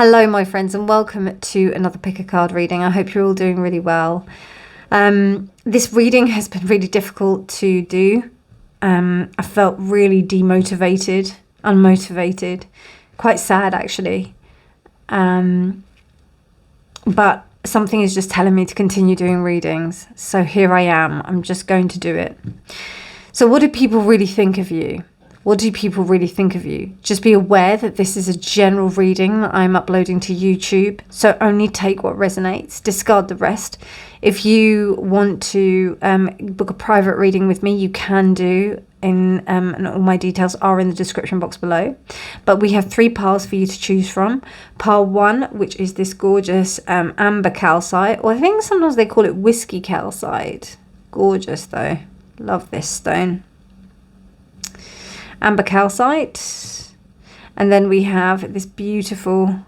Hello my friends and welcome to another pick a card reading. I hope you're all doing really well. This reading has been really difficult to do. I felt really demotivated, unmotivated, quite sad actually. But something is just telling me to continue doing readings. So here I am. I'm just going to do it. So what do people really think of you? What do people really think of you? Just be aware that this is a general reading that I'm uploading to YouTube. So only take what resonates, discard the rest. If you want to book a private reading with me, you can do. And all my details are in the description box below. But we have 3 piles for you to choose from. Pile 1, which is this gorgeous amber calcite. Or I think sometimes they call it whiskey calcite. Gorgeous though. Love this stone. Amber calcite, and then we have this beautiful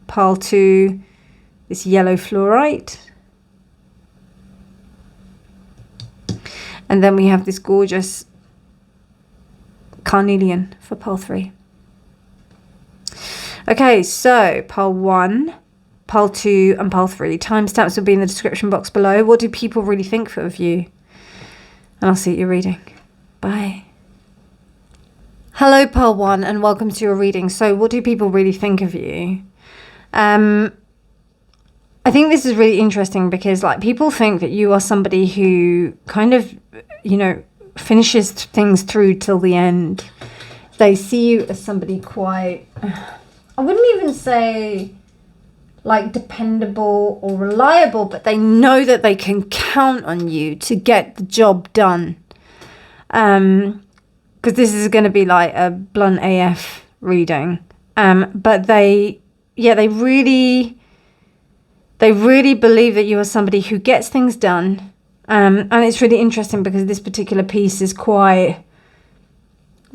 pile 2, this yellow fluorite, and then we have this gorgeous carnelian for pile 3. Okay, so pile 1, pile 2 and pile 3. Timestamps will be in the description box below. What do people really think of you? And I'll see you at your reading. Bye. Hello, pile 1, and welcome to your reading. So what do people really think of you? I think this is really interesting because people think that you are somebody who kind of, finishes things through till the end. They see you as somebody quite, I wouldn't even say dependable or reliable, but they know that they can count on you to get the job done. Because this is going to be like a blunt AF reading. But they really believe that you are somebody who gets things done. And it's really interesting because this particular piece is quite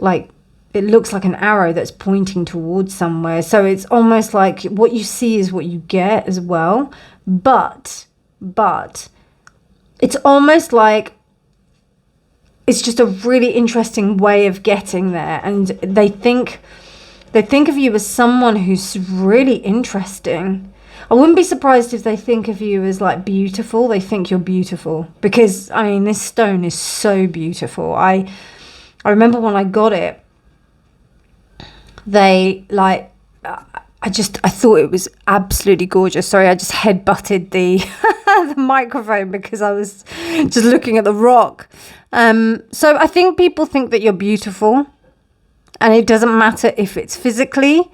it looks like an arrow that's pointing towards somewhere. So it's almost like what you see is what you get as well. But it's almost like it's just a really interesting way of getting there. And they think of you as someone who's really interesting. I wouldn't be surprised if they think of you as beautiful. They think you're beautiful because this stone is so beautiful. I remember when I got it, I thought it was absolutely gorgeous. Sorry, I just head-butted the the microphone because I was just looking at the rock. So I think people think that you're beautiful, and it doesn't matter if it's physically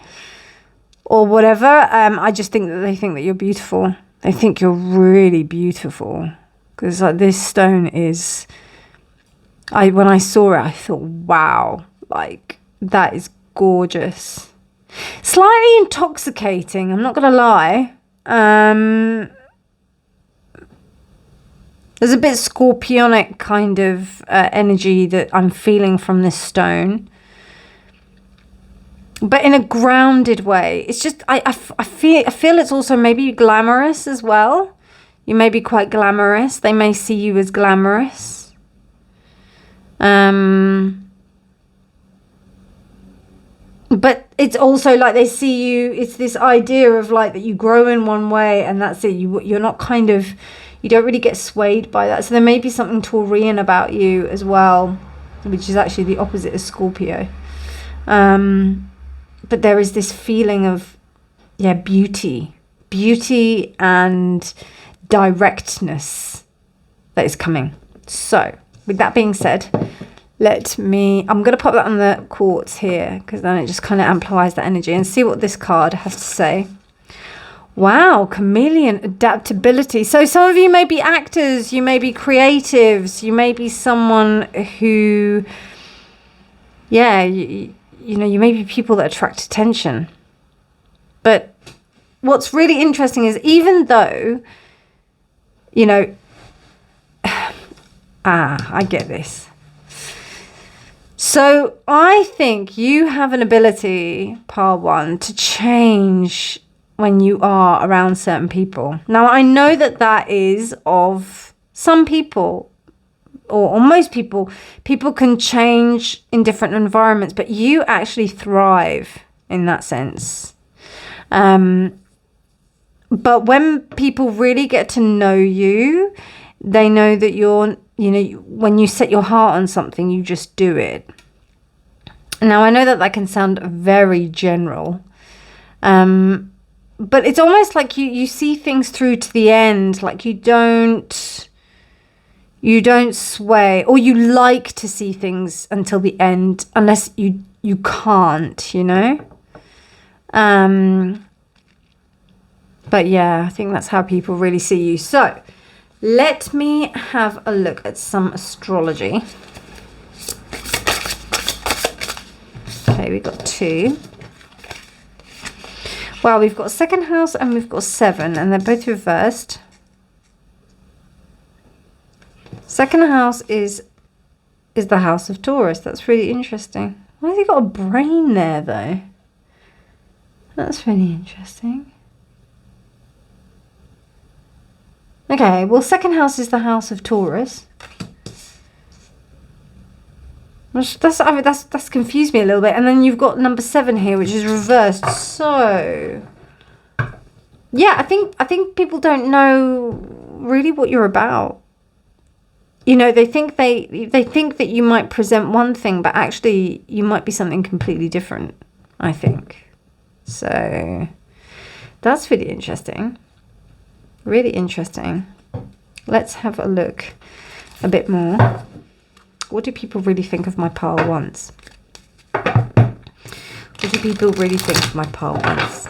or whatever. I just think that they think that you're beautiful. They think you're really beautiful because this stone is. When I saw it, I thought, wow, that is gorgeous. Slightly intoxicating, I'm not gonna lie. There's a bit scorpionic kind of energy that I'm feeling from this stone, but in a grounded way. It's just I feel it's also maybe glamorous as well. You may be quite glamorous. They may see you as glamorous. But it's also they see you, it's this idea of that you grow in one way and that's it. You're not you don't really get swayed by that. So there may be something Taurian about you as well, which is actually the opposite of Scorpio. But there is this feeling of, beauty and directness that is coming. So with that being said, I'm going to pop that on the quartz here because then it just kind of amplifies that energy and see what this card has to say. Wow, chameleon adaptability. So some of you may be actors, you may be creatives, you may be someone who, you may be people that attract attention. But what's really interesting is even though, I get this. So I think you have an ability, pile 1, to change when you are around certain people. Now, I know that is of some people, or most people can change in different environments, but you actually thrive in that sense. But when people really get to know you, they know that you're, you know, when you set your heart on something, you just do it. Now, I know that that can sound very general, but it's almost like you see things through to the end, like you don't sway, or you like to see things until the end, unless you can't, you know. But yeah, I think that's how people really see you. So let me have a look at some astrology. Okay, we've got 2. Well, we've got 2nd house and we've got 7, and they're both reversed. 2nd house is the house of Taurus. That's really interesting. Why has he got a brain there, though? That's really interesting. Okay, well, 2nd house is the house of Taurus. That's confused me a little bit. And then you've got number 7 here, which is reversed. So, yeah, I think people don't know really what you're about. You know, they think that you might present one thing, but actually you might be something completely different, I think. So that's really interesting. Really interesting. Let's have a look a bit more. What do people really think of my pile once? What do people really think of my pile once?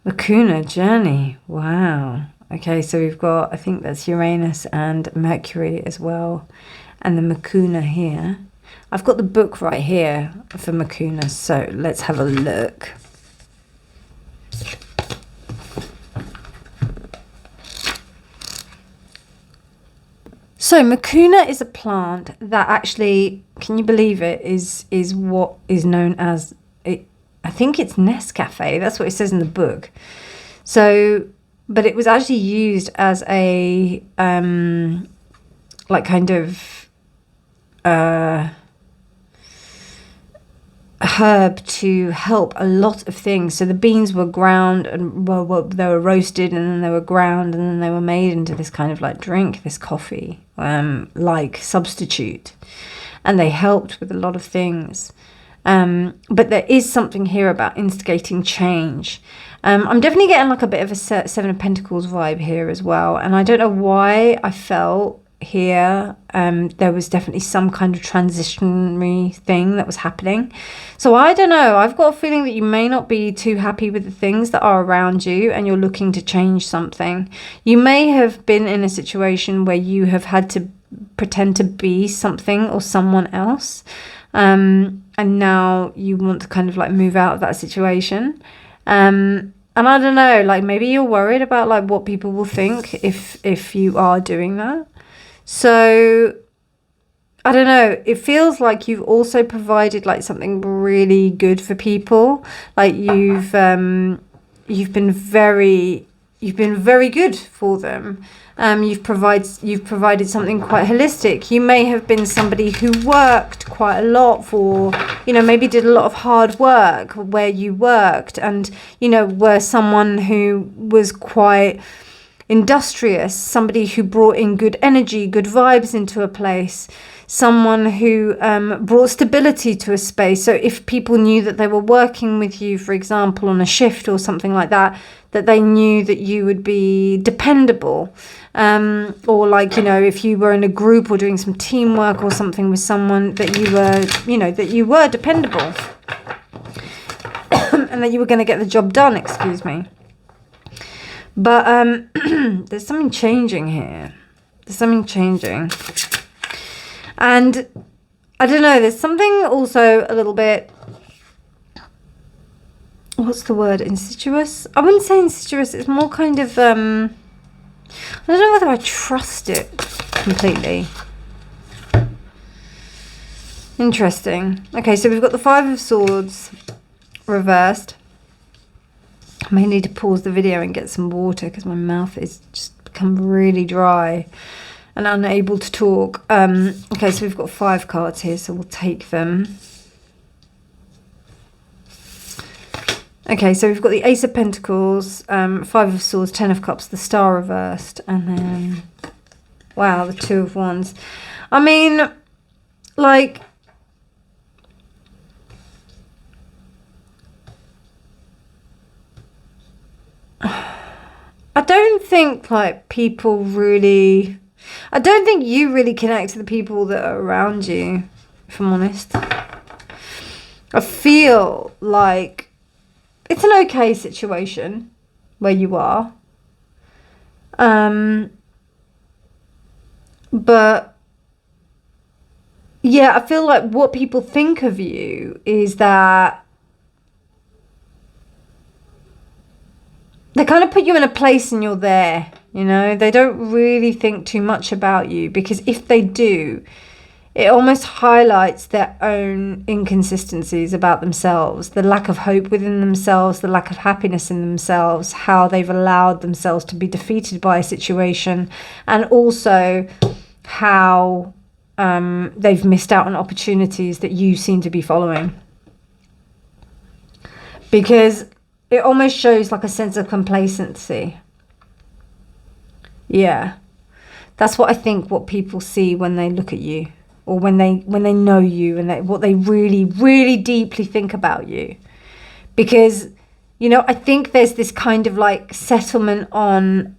Lacuna journey. Wow. Okay, so we've got, I think that's Uranus and Mercury as well. And the Lacuna here. I've got the book right here for Lacuna, so let's have a look. So Lacuna is a plant that actually, can you believe it, is what is known as, I think it's Nescafe. That's what it says in the book. So, but it was actually used as a, like kind of, herb to help a lot of things. So the beans were ground and well, they were roasted, and then they were ground, and then they were made into this kind of like drink, this coffee, like substitute, and they helped with a lot of things. But there is something here about instigating change. I'm definitely getting like a bit of a 7 of Pentacles vibe here as well, and I don't know why I felt here there was definitely some kind of transitionary thing that was happening. So I don't know, I've got a feeling that you may not be too happy with the things that are around you, and you're looking to change something. You may have been in a situation where you have had to pretend to be something or someone else, and now you want to kind of like move out of that situation. And I don't know, like maybe you're worried about like what people will think if you are doing that. So I don't know, it feels like you've also provided like something really good for people. Like you've been very good for them. You've provided something quite holistic. You may have been somebody who worked quite a lot for, you know, maybe did a lot of hard work where you worked, and, you know, were someone who was quite industrious, somebody who brought in good energy, good vibes into a place, someone who brought stability to a space. So if people knew that they were working with you, for example, on a shift or something like that, that they knew that you would be dependable. Or like, you know, if you were in a group or doing some teamwork or something with someone, that you were, you know, that you were dependable and that you were going to get the job done, excuse me. But there's something changing here. There's something changing. And I don't know, there's something also a little bit, what's the word, insidious? I wouldn't say insidious, it's more kind of, I don't know whether I trust it completely. Interesting. Okay, so we've got the 5 of Swords reversed. I may need to pause the video and get some water because my mouth is just become really dry and unable to talk. Okay, so we've got 5 cards here, so we'll take them. Okay, so we've got the Ace of Pentacles, 5 of Swords, 10 of Cups, the Star reversed, and then, wow, the 2 of Wands. I mean, like, I don't think, like, people really, I don't think you really connect to the people that are around you, if I'm honest. I feel like it's an okay situation where you are. But yeah, I feel like what people think of you is that they kind of put you in a place and you're there, you know? They don't really think too much about you, because if they do, it almost highlights their own inconsistencies about themselves, the lack of hope within themselves, the lack of happiness in themselves, how they've allowed themselves to be defeated by a situation, and also how they've missed out on opportunities that you seem to be following. Because it almost shows like a sense of complacency. Yeah. That's what I think what people see when they look at you, or when they know you, and what they really, really deeply think about you. Because, you know, I think there's this kind of like settlement on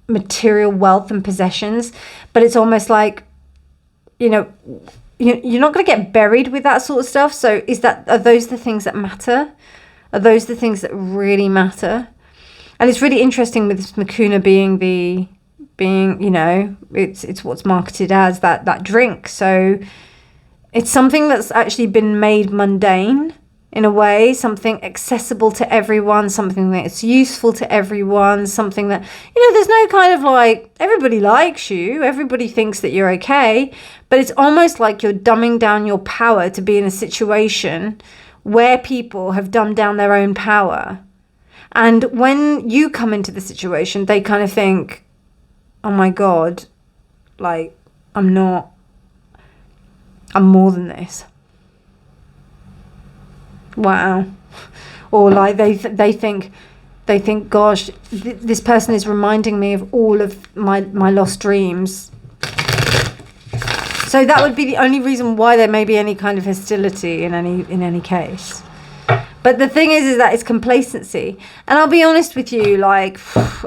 material wealth and possessions, but it's almost like, you know, you're not going to get buried with that sort of stuff. So are those the things that matter? Are those the things that really matter? And it's really interesting with this Makuna being, you know, it's what's marketed as that drink. So it's something that's actually been made mundane in a way, something accessible to everyone, something that's useful to everyone, something that, you know, there's no kind of like, everybody likes you, everybody thinks that you're okay, but it's almost like you're dumbing down your power to be in a situation where people have dumbed down their own power. And when you come into the situation, they kind of think, oh my God, like, I'm more than this. Wow. Or like they think, gosh, this person is reminding me of all of my lost dreams. So that would be the only reason why there may be any kind of hostility in any case. But the thing is that it's complacency. And I'll be honest with you, like,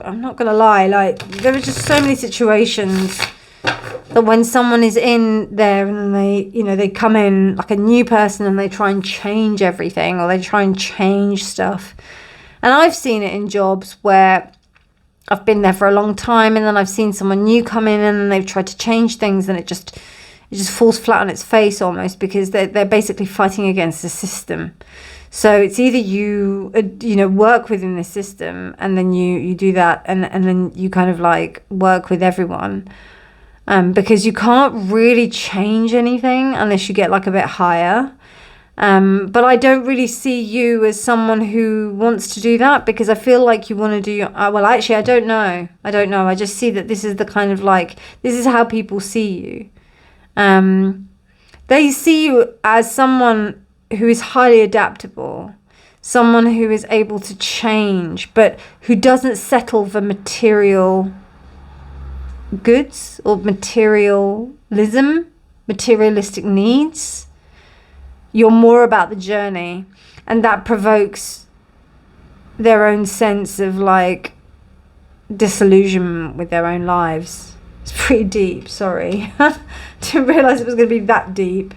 I'm not going to lie, like, there are just so many situations that when someone is in there and they, you know, they come in like a new person and they try and change everything, or they try and change stuff. And I've seen it in jobs where I've been there for a long time, and then I've seen someone new come in and then they've tried to change things, and it just falls flat on its face almost, because they're basically fighting against the system. So it's either you know, work within the system, and then you do that, and then you kind of like work with everyone, because you can't really change anything unless you get like a bit higher. But I don't really see you as someone who wants to do that, because I feel like you want to do well, actually, I don't know. I just see that this is the kind of like, this is how people see you. They see you as someone who is highly adaptable, someone who is able to change, but who doesn't settle for material goods or materialistic needs. You're more about the journey, and that provokes their own sense of like disillusionment with their own lives. It's pretty deep, sorry. Didn't realise it was going to be that deep.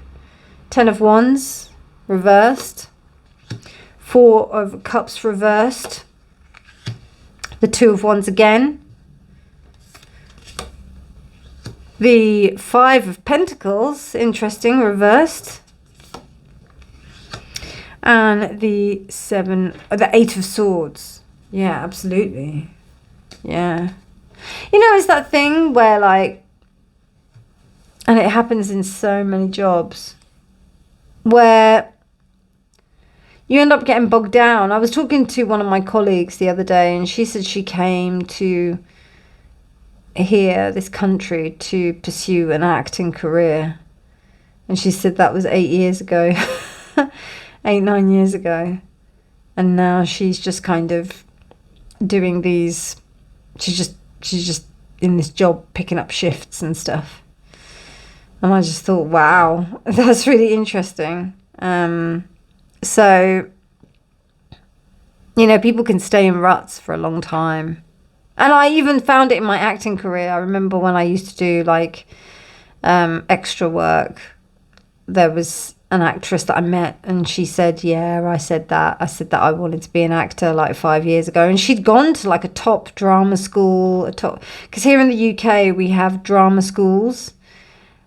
10 of Wands reversed, 4 of Cups reversed, the 2 of Wands again, the 5 of Pentacles, interesting, reversed, and the 8 of Swords. Yeah, absolutely. Yeah. You know, it's that thing where like, and it happens in so many jobs, where you end up getting bogged down. I was talking to one of my colleagues the other day, and she said she came to this country, to pursue an acting career. And she said that was 8 years ago, 9 years ago. And now she's just kind of doing these, she's just in this job picking up shifts and stuff. And I just thought, wow, that's really interesting. So, you know, people can stay in ruts for a long time. And I even found it in my acting career. I remember when I used to do like extra work, there was an actress that I met, and she said, yeah, I said that I wanted to be an actor like 5 years ago. And she'd gone to like a top drama school, because here in the UK we have drama schools,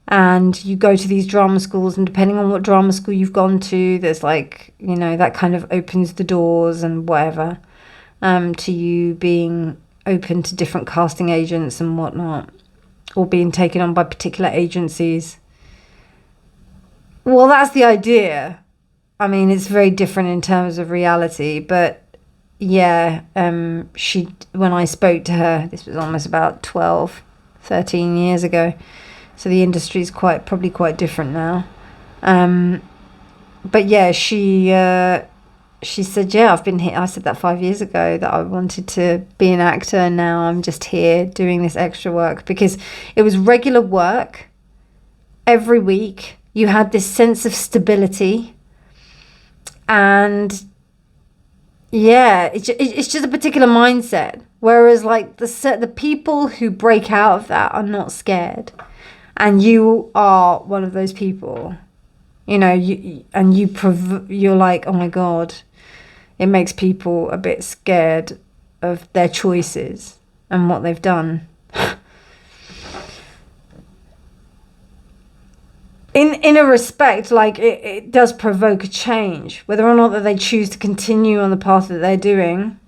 and you go to these drama schools, and depending on what drama school you've gone to, there's like, you know, that kind of opens the doors and whatever, to you being open to different casting agents and whatnot, or being taken on by particular agencies. Well, that's the idea. I mean, it's very different in terms of reality, but yeah, when I spoke to her, this was almost about 12, 13 years ago. So the industry is probably quite different now. But yeah, she said, yeah, I've been here. I said that 5 years ago that I wanted to be an actor, and now I'm just here doing this extra work, because it was regular work every week. You had this sense of stability, and yeah, it's just a particular mindset. Whereas like the people who break out of that are not scared, and you are one of those people. You know, you're like, oh my God, it makes people a bit scared of their choices and what they've done. In a respect, like it does provoke a change, whether or not that they choose to continue on the path that they're doing,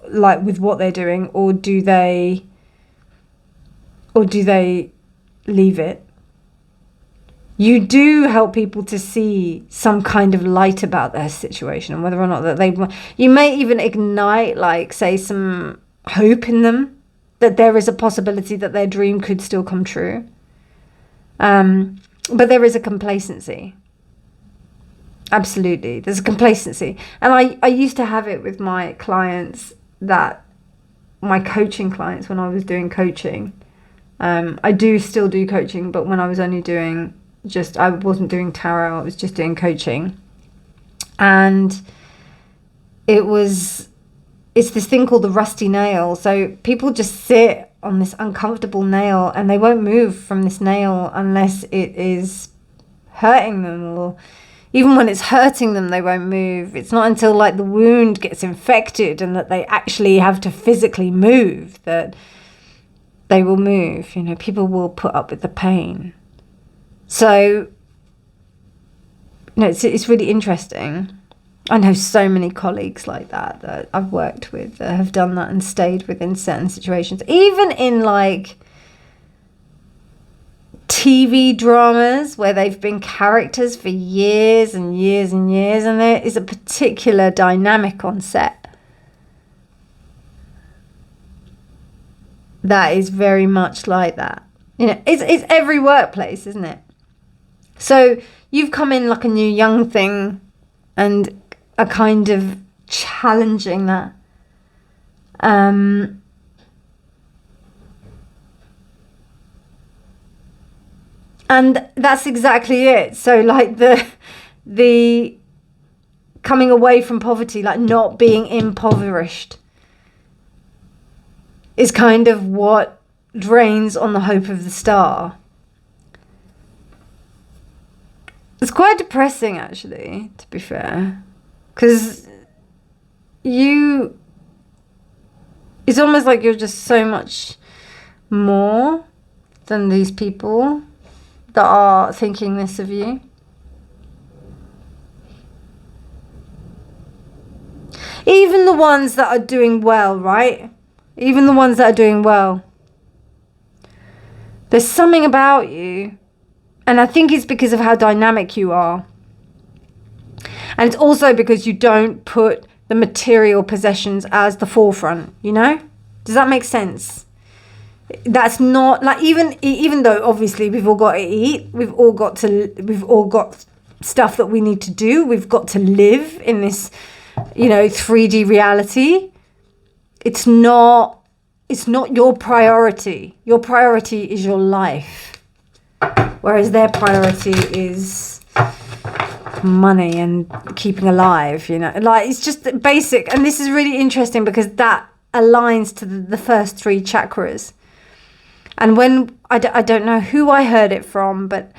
like with what they're doing, or do they leave it. You do help people to see some kind of light about their situation, and whether or not that you may even ignite, like, say, some hope in them, that there is a possibility that their dream could still come true. But there is a complacency. Absolutely. There's a complacency. And I used to have it with my clients, my coaching clients, when I was doing coaching. I do still do coaching, but when I was only doing I wasn't doing tarot, I was just doing coaching. And it's this thing called the rusty nail. So people just sit on this uncomfortable nail, and they won't move from this nail unless it is hurting them, or even when it's hurting them, they won't move. It's not until like the wound gets infected and that they actually have to physically move that they will move. You know, people will put up with the pain. So, you know, it's really interesting. I know so many colleagues like that I've worked with that have done that and stayed within certain situations. Even in like TV dramas where they've been characters for years and years and years, and there is a particular dynamic on set that is very much like that. You know, it's every workplace, isn't it? So you've come in like a new young thing and are kind of challenging that. And that's exactly it. So like the coming away from poverty, like not being impoverished, is kind of what drains on the hope of the star. It's quite depressing, actually, to be fair, because it's almost like you're just so much more than these people that are thinking this of you. Even the ones that are doing well, right? Even the ones that are doing well. There's something about you, and I think it's because of how dynamic you are. And it's also because you don't put the material possessions as the forefront, you know? Does that make sense? That's not like, even though obviously we've all got to eat, we've all got stuff that we need to do, we've got to live in this, you know, 3D reality. It's not your priority. Your priority is your life, whereas their priority is money and keeping alive, you know. Like, it's just basic. And this is really interesting because that aligns to the first 3 chakras. And when I don't know who I heard it from, but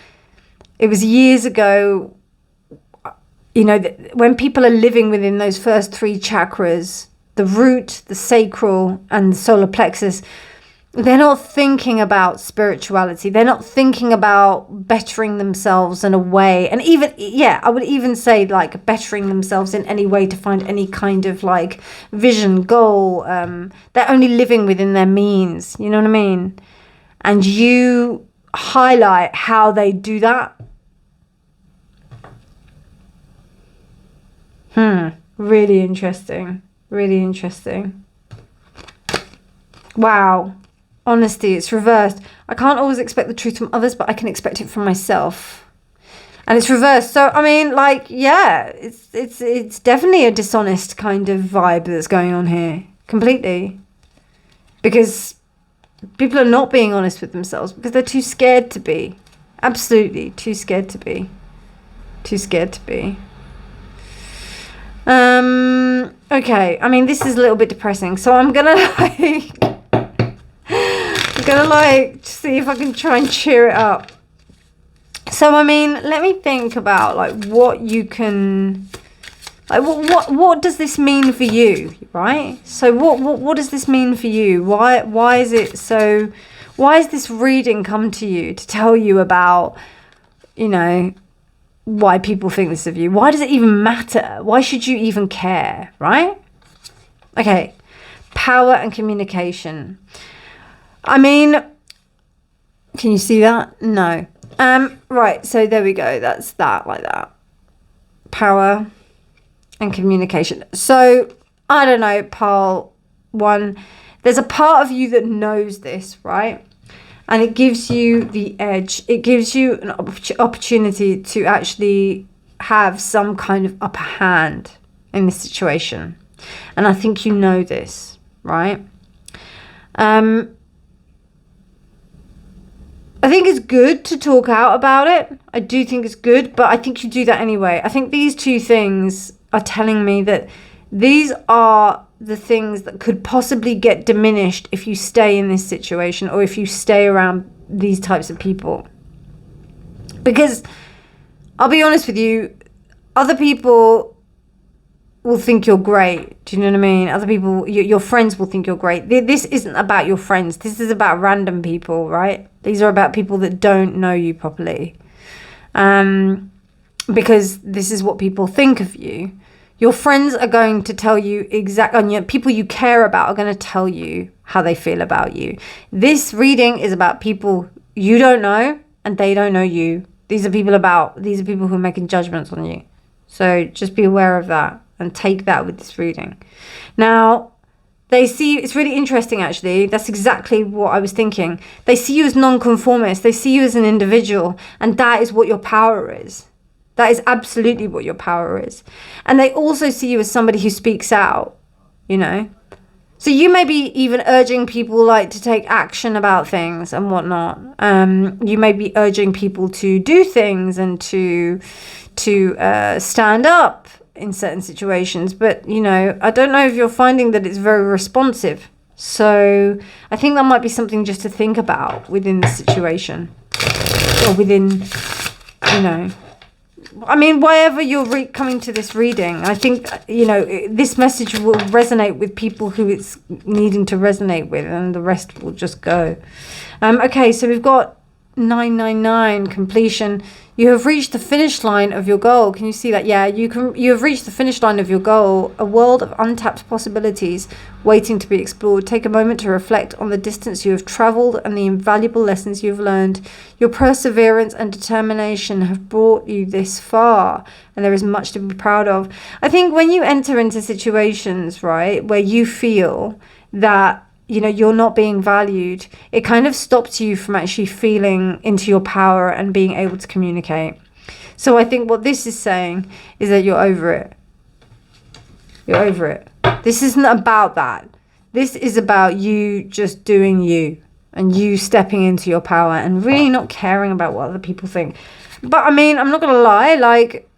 it was years ago, you know, when people are living within those first 3 chakras, the root, the sacral, and the solar plexus, they're not thinking about spirituality. They're not thinking about bettering themselves in a way. And even, yeah, I would even say like bettering themselves in any way to find any kind of like vision, goal. They're only living within their means. You know what I mean? And you highlight how they do that. Really interesting. Really interesting. Wow. Honesty, it's reversed. I can't always expect the truth from others, but I can expect it from myself. And it's reversed. So, I mean, like, yeah, it's definitely a dishonest kind of vibe that's going on here. Completely. Because people are not being honest with themselves because they're too scared to be. Absolutely. Too scared to be. Too scared to be. Okay. I mean, this is a little bit depressing. So I'm going to see if I can try and cheer it up. So, I mean, let me think about like what you can, like what does this mean for you, right? So what does this mean for you? Why is it so, why has this reading come to you to tell you about, you know, why people think this of you? Why does it even matter? Why should you even care, right? Okay, power and communication. I mean, can you see that? No. Right, so there we go. That's that, like that. Power and communication. So, I don't know, Pile 1. There's a part of you that knows this, right? And it gives you the edge. It gives you an opportunity to actually have some kind of upper hand in this situation. And I think you know this, right? I think it's good to talk out about it. I do think it's good, but I think you do that anyway. I think these 2 things are telling me that these are the things that could possibly get diminished if you stay in this situation or if you stay around these types of people. Because I'll be honest with you, other people will think you're great. Do you know what I mean? Other people, your friends will think you're great. This isn't about your friends. This is about random people, right? These are about people that don't know you properly. Because this is what people think of you. Your friends are going to tell you exactly, people you care about are going to tell you how they feel about you. This reading is about people you don't know and they don't know you. These are people who are making judgments on you. So just be aware of that and take that with this reading. Now, they see, it's really interesting actually, that's exactly what I was thinking. They see you as non-conformist, they see you as an individual, and that is what your power is. That is absolutely what your power is. And they also see you as somebody who speaks out, you know. So you may be even urging people like to take action about things and whatnot. You may be urging people to do things and to stand up in certain situations. But, you know, I don't know if you're finding that it's very responsive. So I think that might be something just to think about within the situation. Or within, you know, I mean, wherever you're coming to this reading, I think, you know, this message will resonate with people who it's needing to resonate with, and the rest will just go. Okay, so we've got 999 completion. You have reached the finish line of your goal. Can you see that? Yeah, you have reached the finish line of your goal, a world of untapped possibilities waiting to be explored. Take a moment to reflect on the distance you have traveled and the invaluable lessons you've learned. Your perseverance and determination have brought you this far, and there is much to be proud of. I think when you enter into situations, right, where you feel that you're not being valued, it kind of stops you from actually feeling into your power and being able to communicate. So I think what this is saying is that you're over it. You're over it. This isn't about that. This is about you just doing you and you stepping into your power and really not caring about what other people think. But I mean, I'm not going to lie, like,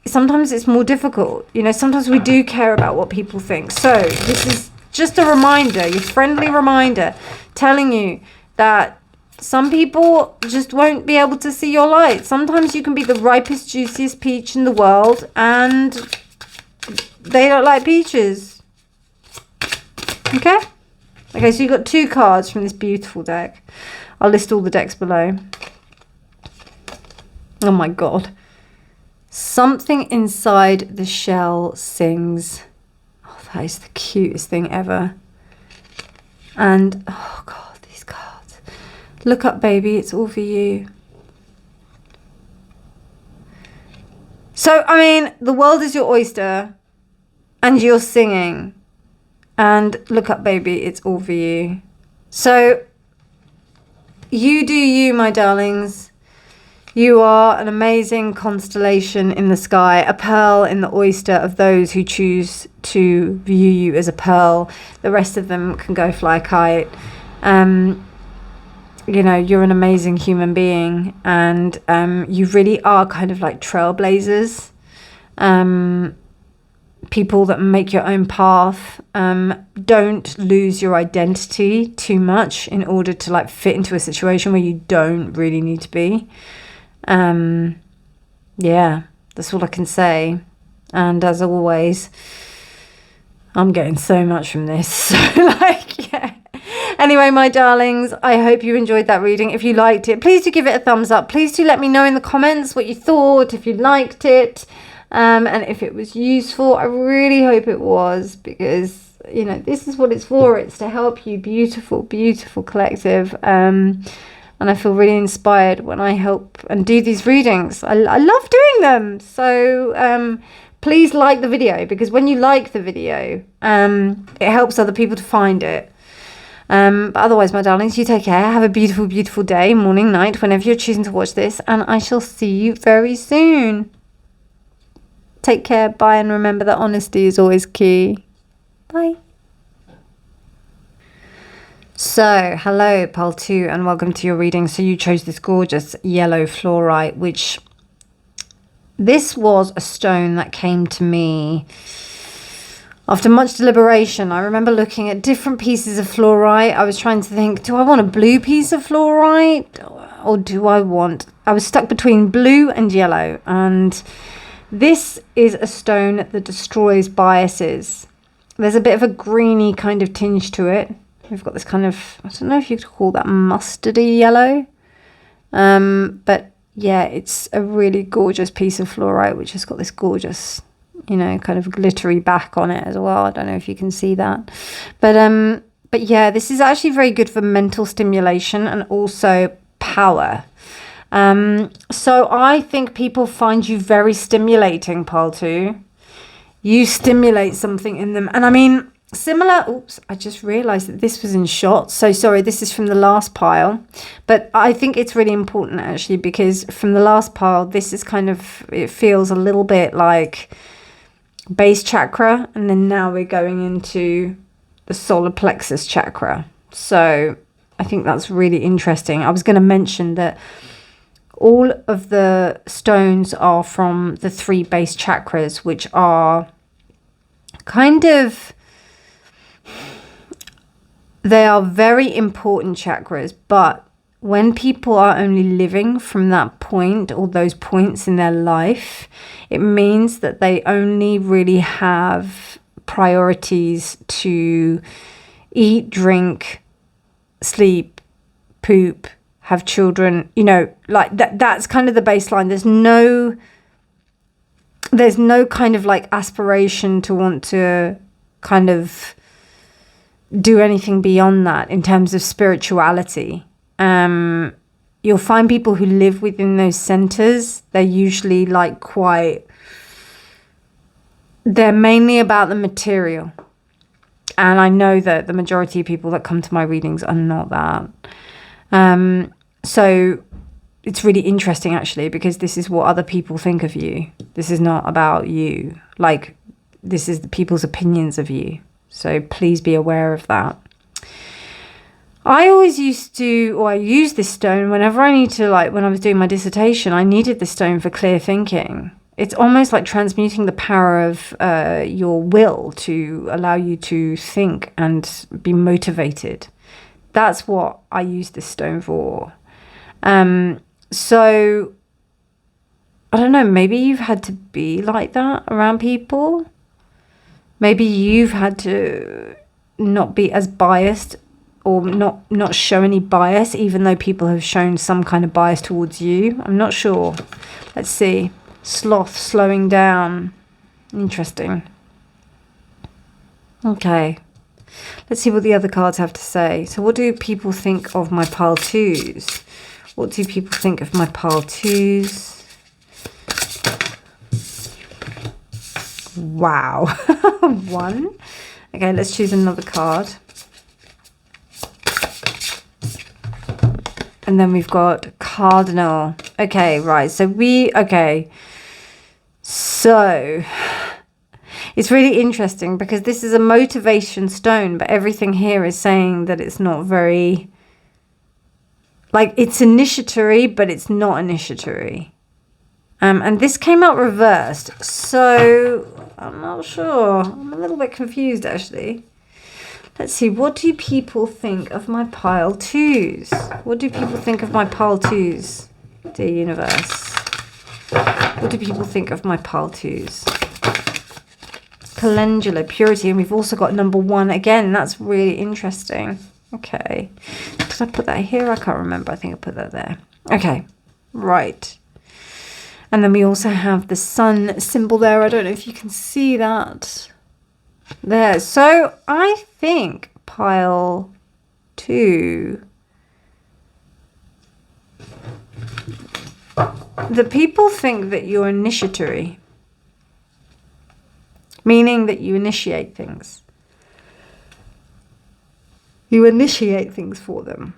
sometimes it's more difficult. Sometimes we do care about what people think. So this is just a reminder, your friendly reminder, telling you that some people just won't be able to see your light. Sometimes you can be the ripest, juiciest peach in the world and they don't like peaches. Okay? Okay, so you've got 2 cards from this beautiful deck. I'll list all the decks below. Oh my God. Something inside the shell sings. That is the cutest thing ever. And, oh God, these cards. Look up, baby, it's all for you. So, I mean, the world is your oyster and you're singing. And look up, baby, it's all for you. So, you do you, my darlings. You are an amazing constellation in the sky, a pearl in the oyster of those who choose to view you as a pearl. The rest of them can go fly a kite. You're an amazing human being, and you really are kind of like trailblazers. People that make your own path. Don't lose your identity too much in order to like fit into a situation where you don't really need to be. Yeah, that's all I can say. And as always, I'm getting so much from this. So yeah. Anyway, my darlings, I hope you enjoyed that reading. If you liked it, please do give it a thumbs up. Please do let me know in the comments what you thought, if you liked it, and if it was useful. I really hope it was, because, this is what it's for. It's to help you, beautiful, beautiful collective. And I feel really inspired when I help and do these readings. I love doing them. So please like the video, because when you like the video, it helps other people to find it. But otherwise, my darlings, you take care. Have a beautiful, beautiful day, morning, night, whenever you're choosing to watch this. And I shall see you very soon. Take care. Bye. And remember that honesty is always key. Bye. So, hello, Pile 2, and welcome to your reading. So you chose this gorgeous yellow fluorite, which this was a stone that came to me after much deliberation. I remember looking at different pieces of fluorite. I was trying to think, do I want a blue piece of fluorite, or do I was stuck between blue and yellow. And this is a stone that destroys biases. There's a bit of a greeny kind of tinge to it. We've got this kind of, I don't know if you could call that mustardy yellow. But yeah, it's a really gorgeous piece of fluorite, which has got this gorgeous, kind of glittery back on it as well. I don't know if you can see that. But yeah, this is actually very good for mental stimulation and also power. So I think people find you very stimulating, Pile 2. You stimulate something in them. And I mean, similar, oops, I just realized that this was in shots. So sorry, this is from the last pile. But I think it's really important actually, because from the last pile, this is kind of, it feels a little bit like base chakra. And then now we're going into the solar plexus chakra. So I think that's really interesting. I was going to mention that all of the stones are from the 3 base chakras, which are kind of, they are very important chakras, but when people are only living from that point or those points in their life, it means that they only really have priorities to eat, drink, sleep, poop, have children, you know, like that's kind of the baseline. There's no kind of like aspiration to want to kind of do anything beyond that in terms of spirituality. You'll find people who live within those centers, they're usually like they're mainly about the material. And I know that the majority of people that come to my readings are not that. So it's really interesting actually, because this is what other people think of you. This is not about you. Like, this is the people's opinions of you. So please be aware of that. I always I use this stone whenever I need to, like when I was doing my dissertation, I needed this stone for clear thinking. It's almost like transmuting the power of your will to allow you to think and be motivated. That's what I use this stone for. So, I don't know, maybe you've had to be like that around people. Maybe you've had to not be as biased, or not show any bias, even though people have shown some kind of bias towards you. I'm not sure. Let's see. Sloth, slowing down. Interesting. Okay. Let's see what the other cards have to say. So what do people think of my pile twos? What do people think of my pile twos? Wow. One. Okay, let's choose another card. And then we've got Cardinal. Okay, right. So So it's really interesting because this is a motivation stone, but everything here is saying that it's not very, like, it's initiatory, but it's not initiatory. And this came out reversed. So I'm not sure. I'm a little bit confused, actually. Let's see, what do people think of my pile twos? What do people think of my pile twos, dear universe? What do people think of my pile twos? Calendula, purity, and we've also got number 1 again. That's really interesting. Okay. Did I put that here? I can't remember. I think I put that there. Okay. Right. And then we also have the sun symbol there. I don't know if you can see that. There. So I think pile 2, the people think that you're initiatory, meaning that you initiate things. You initiate things for them.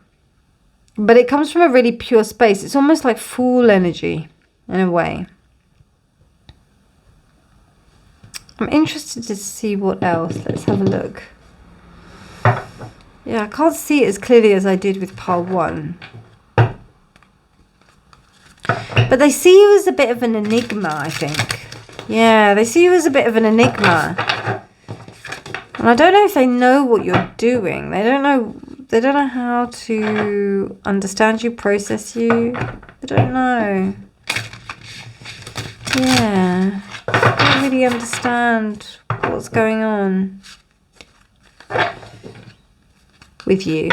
But it comes from a really pure space. It's almost like Fool energy in a way. I'm interested to see what else. Let's have a look. Yeah, I can't see it as clearly as I did with pile 1. But they see you as a bit of an enigma, I think. Yeah, they see you as a bit of an enigma. And I don't know if they know what you're doing. They don't know how to understand you, process you. I don't know. Yeah. I don't really understand what's going on with you.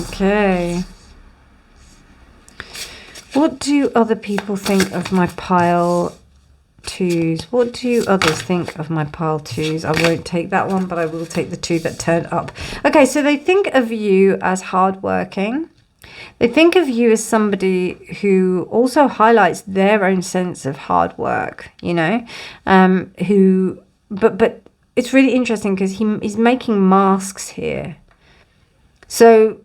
Okay. What do other people think of my pile 2s? What do others think of my pile 2s? I won't take that one, but I will take the 2 that turned up. Okay, so they think of you as hardworking. They think of you as somebody who also highlights their own sense of hard work, you know, but it's really interesting because he's making masks here. So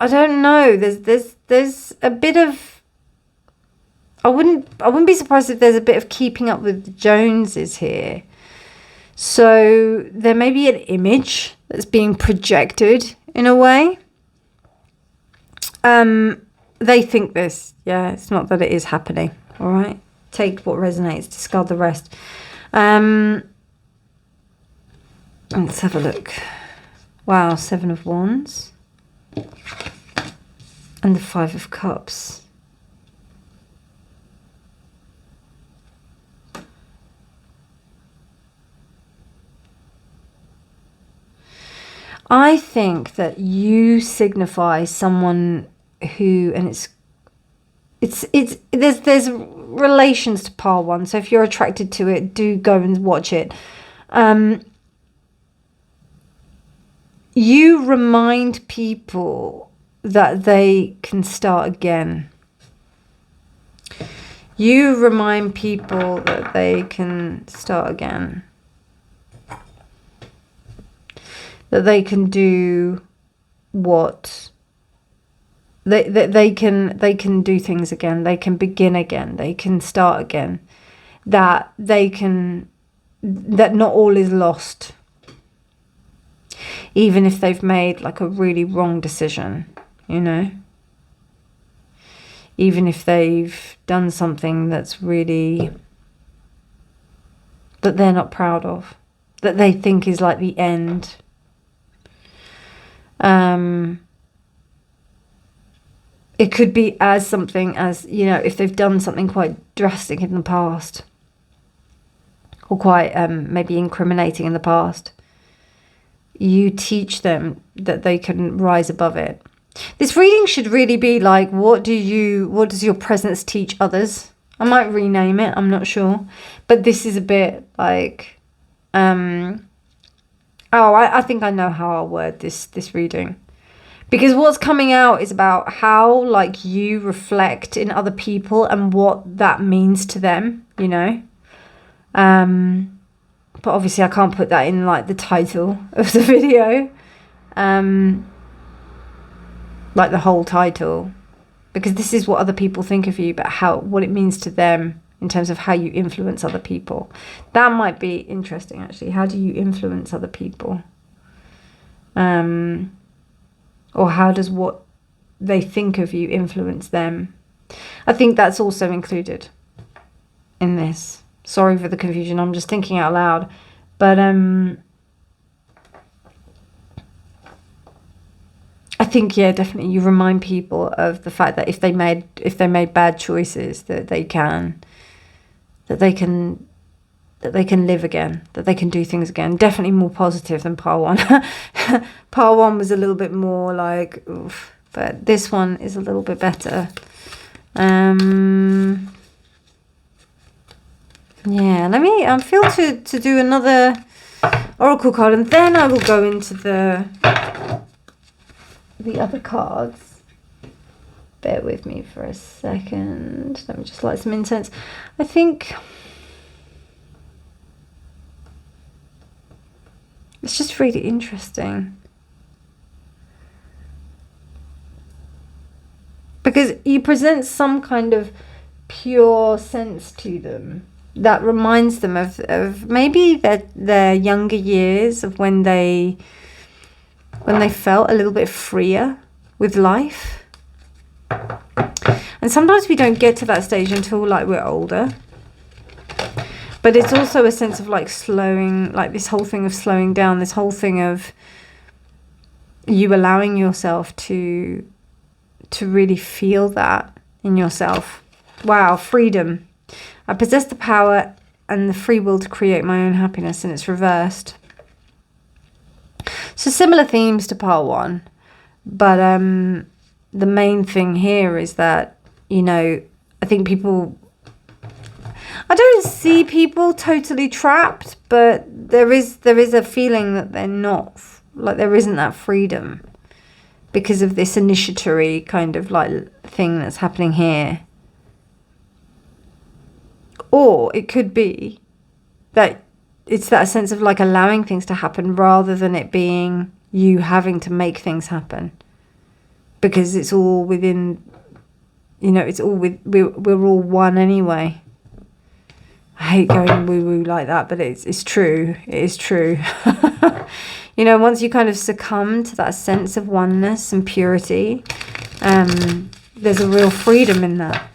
I don't know. There's a bit of, I wouldn't be surprised if there's a bit of keeping up with the Joneses here. So there may be an image that's being projected in a way. They think this. Yeah, it's not that it is happening. All right. Take what resonates, discard the rest. Let's have a look. Wow, 7 of Wands. And the Five of Cups. I think that you signify someone who, and there's relations to pile one. So if you're attracted to it, do go and watch it. You remind people that they can start again. You remind people that they can start again. That they can do what they can do things again. They can begin again. They can start again. That not all is lost. Even if they've made like a really wrong decision, you know. Even if they've done something that's really, that they're not proud of, that they think is like the end. It could be as something as, you know, if they've done something quite drastic in the past, or quite maybe incriminating in the past, you teach them that they can rise above it. This reading should really be like, what does your presence teach others? I might rename it, I'm not sure. But this is a bit like, I think I know how I'll word this reading. Because what's coming out is about how like you reflect in other people and what that means to them, you know. But obviously I can't put that in like the title of the video. Like the whole title. Because this is what other people think of you, but what it means to them in terms of how you influence other people. That might be interesting actually. How do you influence other people? Or how does what they think of you influence them? I think that's also included in this. Sorry for the confusion, I'm just thinking out loud. But I think, yeah, definitely you remind people of the fact that if they made bad choices, that they can live again, that they can do things again. Definitely more positive than pile one. Pile one was a little bit more like, oof, but this one is a little bit better. Yeah, I feel to do another oracle card, and then I will go into the other cards. Bear with me for a second. Let me just light some incense. I think it's just really interesting. Because you present some kind of pure sense to them that reminds them of maybe their younger years, of when they felt a little bit freer with life. And sometimes we don't get to that stage until like we're older. But it's also a sense of like slowing, like this whole thing of slowing down, this whole thing of you allowing yourself to really feel that in yourself. Wow, freedom. I possess the power and the free will to create my own happiness, and it's reversed. So similar themes to part one, but the main thing here is that, you know, I think I don't see people totally trapped, but there is a feeling that they're not, like there isn't that freedom because of this initiatory kind of like thing that's happening here. Or it could be that it's that sense of like allowing things to happen rather than it being you having to make things happen. Because it's all within, you know, it's all we're all one anyway. I hate going woo-woo like that, but it's true. It is true. You know, once you kind of succumb to that sense of oneness and purity, there's a real freedom in that.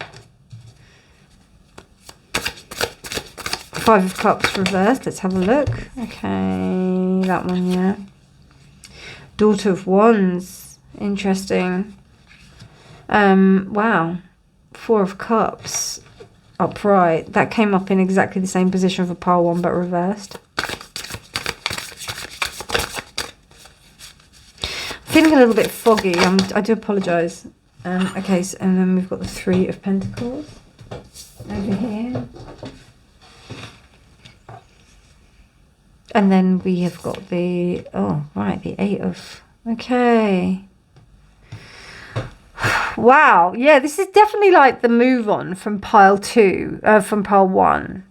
Five of Cups reversed. Let's have a look. Okay, that one, yeah. Daughter of Wands. Interesting. Wow. 4 of Cups upright. That came up in exactly the same position for pile 1 but reversed. Feeling a little bit foggy. I do apologise. Okay, so, and then we've got the 3 of Pentacles over here. And then we have got the, oh, right, the 8 of, okay. Wow, yeah, this is definitely like the move on from pile 2, from pile 1.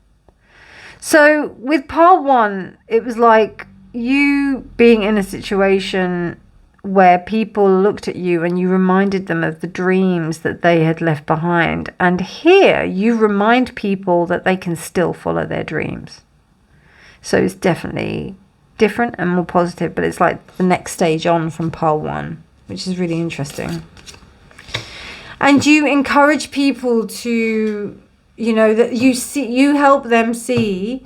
So with pile 1, it was like you being in a situation where people looked at you and you reminded them of the dreams that they had left behind. And here you remind people that they can still follow their dreams. So it's definitely different and more positive, but it's like the next stage on from pile 1, which is really interesting. And you encourage people to, you know, that you help them see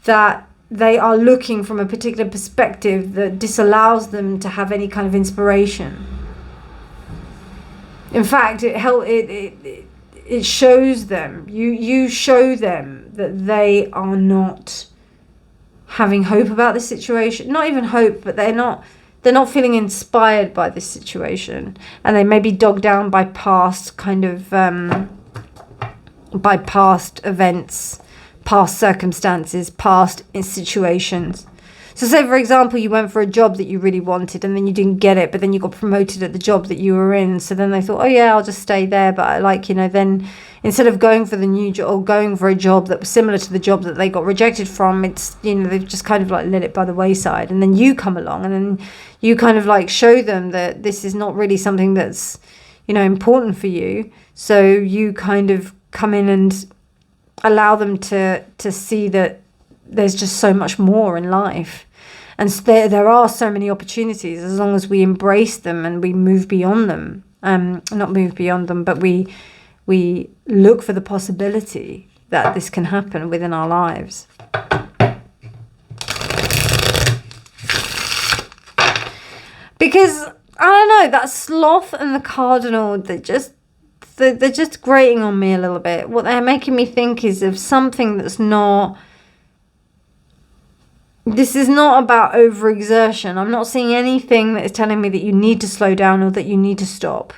that they are looking from a particular perspective that disallows them to have any kind of inspiration. In fact, it shows them, you show them that they are not having hope about this situation. Not even hope, but they're not feeling inspired by this situation, and they may be dogged down by past kind of by past events, past circumstances, past situations. So say, for example, you went for a job that you really wanted and then you didn't get it, but then you got promoted at the job that you were in. So then they thought, oh yeah, I'll just stay there. But like, you know, then instead of going for the new job or going for a job that was similar to the job that they got rejected from, it's, you know, they've just kind of like let it by the wayside. And then you come along and then you kind of like show them that this is not really something that's, you know, important for you. So you kind of come in and allow them to see that there's just so much more in life. And there are so many opportunities as long as we embrace them and we move beyond them. Not move beyond them, but we look for the possibility that this can happen within our lives. Because, I don't know, that sloth and the cardinal, they're just grating on me a little bit. What they're making me think is of something that's not... This is not about overexertion. I'm not seeing anything that is telling me that you need to slow down or that you need to stop.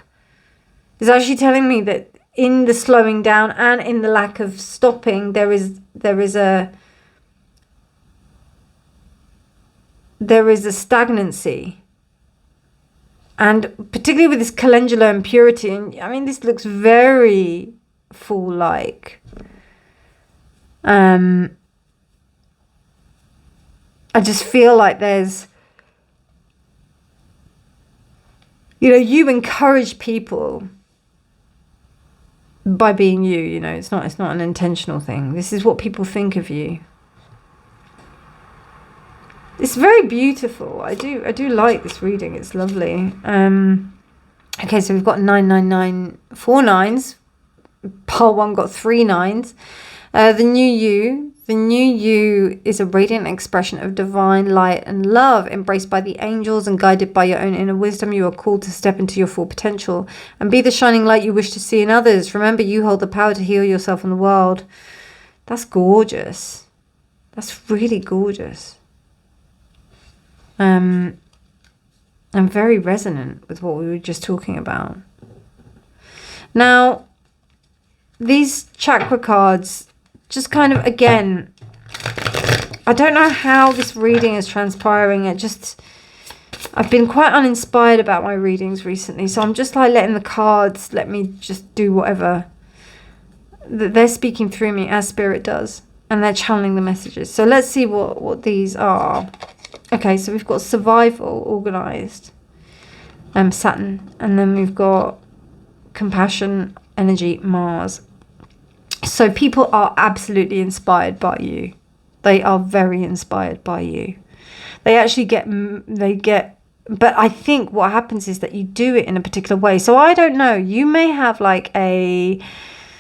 It's actually telling me that in the slowing down and in the lack of stopping, there is a stagnancy. And particularly with this calendula impurity, and I mean, this looks very fool-like. I just feel like there's, you know, you encourage people by being you, you know, it's not an intentional thing. This is what people think of you. It's very beautiful. I do like this reading. It's lovely. Okay, so we've got 999, 4 9s. Pile 1 got 3 9s. The new you. The new you is a radiant expression of divine light and love, embraced by the angels and guided by your own inner wisdom. You are called to step into your full potential and be the shining light you wish to see in others. Remember, you hold the power to heal yourself and the world. That's gorgeous. That's really gorgeous. And very resonant with what we were just talking about. Now, these chakra cards... just kind of, again, I don't know how this reading is transpiring. I've been quite uninspired about my readings recently. So I'm just like letting the cards, let me just do whatever. They're speaking through me as spirit does. And they're channeling the messages. So let's see what these are. Okay, so we've got survival, organized, Saturn. And then we've got compassion, energy, Mars. So people are absolutely inspired by you. They are very inspired by you. They actually but I think what happens is that you do it in a particular way. So I don't know, you may have like a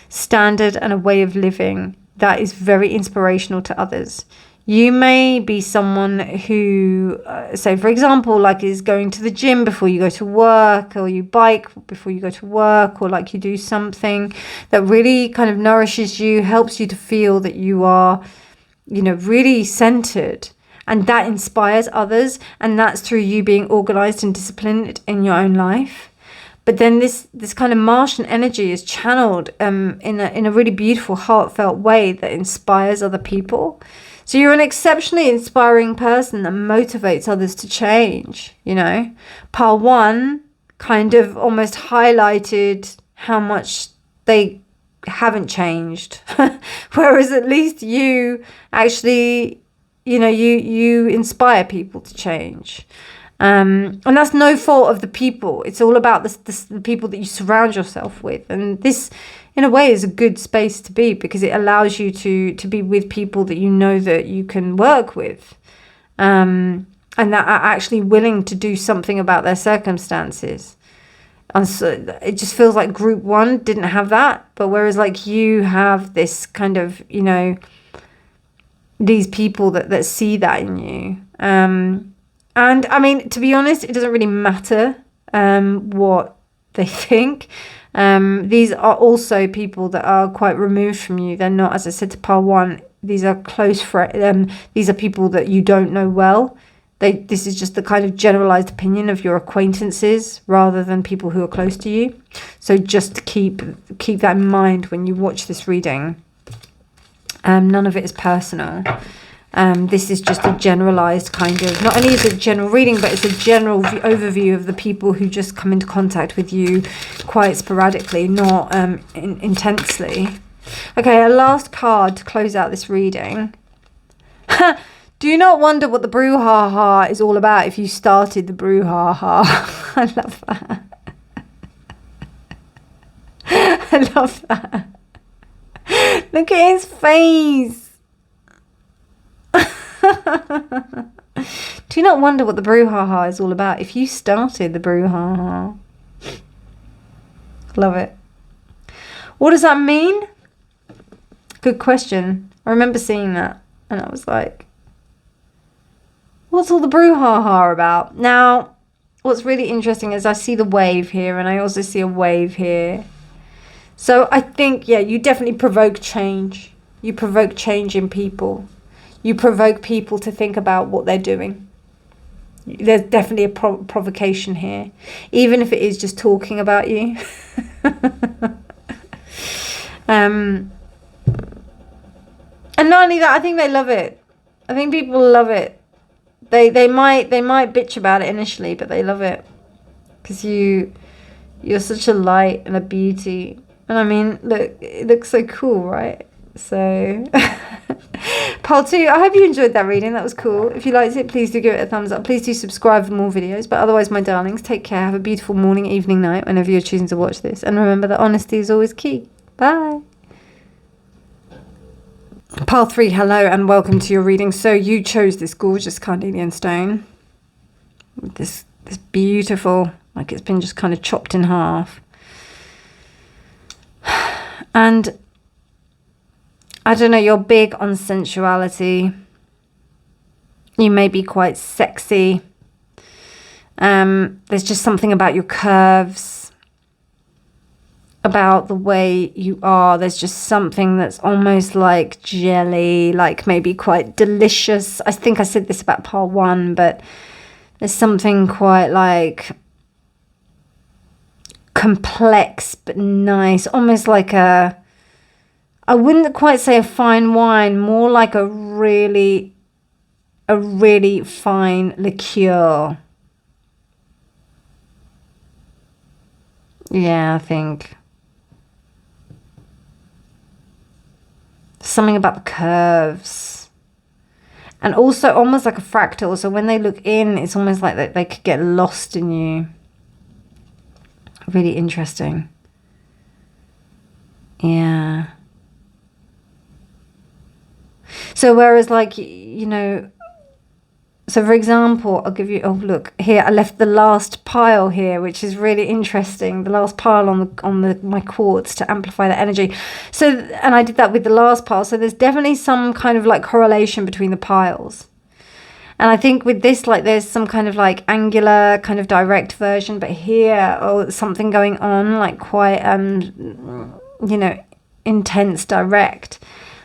standard and a way of living that is very inspirational to others. You may be someone who, say, for example, like is going to the gym before you go to work, or you bike before you go to work, or like you do something that really kind of nourishes you, helps you to feel that you are, you know, really centered. And that inspires others. And that's through you being organized and disciplined in your own life. But then this kind of Martian energy is channeled in a really beautiful, heartfelt way that inspires other people. So you're an exceptionally inspiring person that motivates others to change, you know. Pile 1 kind of almost highlighted how much they haven't changed. Whereas at least you actually, you know, you inspire people to change. And that's no fault of the people. It's all about the people that you surround yourself with. And this, in a way, is a good space to be, because it allows you to be with people that you know that you can work with, and that are actually willing to do something about their circumstances. And so it just feels like group 1 didn't have that, but whereas like you have this kind of, you know, these people that see that in you. And I mean, to be honest, it doesn't really matter what they think. These are also people that are quite removed from you. They're not, as I said to Pile 1, these are close friends. These are people that you don't know well. This is just the kind of generalized opinion of your acquaintances rather than people who are close to you. So just keep that in mind when you watch this reading. None of it is personal. This is just a generalized kind of, not only is it a general reading, but it's a general overview of the people who just come into contact with you quite sporadically, not intensely. Okay, a last card to close out this reading. Do not wonder what the brouhaha is all about if you started the brouhaha. I love that. I love that. Look at his face. Do not wonder what the brouhaha is all about if you started the brouhaha. Love it. What does that mean? Good question. I remember seeing that and I was like, what's all the brouhaha about? Now, what's really interesting is I see the wave here and I also see a wave here. So I think, yeah, you definitely provoke change. You provoke change in people. You provoke people to think about what they're doing. There's definitely a provocation here, even if it is just talking about you. And not only that, I think they love it. I think people love it. They might bitch about it initially, but they love it because you're such a light and a beauty. And I mean, look, it looks so cool, right? So, part 2, I hope you enjoyed that reading. That was cool. If you liked it, please do give it a thumbs up. Please do subscribe for more videos. But otherwise, my darlings, take care. Have a beautiful morning, evening, night, whenever you're choosing to watch this. And remember that honesty is always key. Bye. Pile 3, hello and welcome to your reading. So you chose this gorgeous carnelian stone. This beautiful, like it's been just kind of chopped in half. And I don't know, you're big on sensuality. You may be quite sexy. There's just something about your curves, about the way you are. There's just something that's almost like jelly, like maybe quite delicious. I think I said this about part 1, but there's something quite like complex but nice, almost like a, I wouldn't quite say a fine wine, more like a really fine liqueur. Yeah, I think. Something about the curves. And also almost like a fractal. So when they look in, it's almost like they could get lost in you. Really interesting. Yeah. So whereas like, you know, So for example, I'll give you, oh look, here I left the last pile here, which is really interesting. The last pile on my quartz to amplify the energy. So, and I did that with the last pile. So there's definitely some kind of like correlation between the piles. And I think with this, like there's some kind of like angular kind of direct version, but here, oh, something going on like quite, you know, intense direct,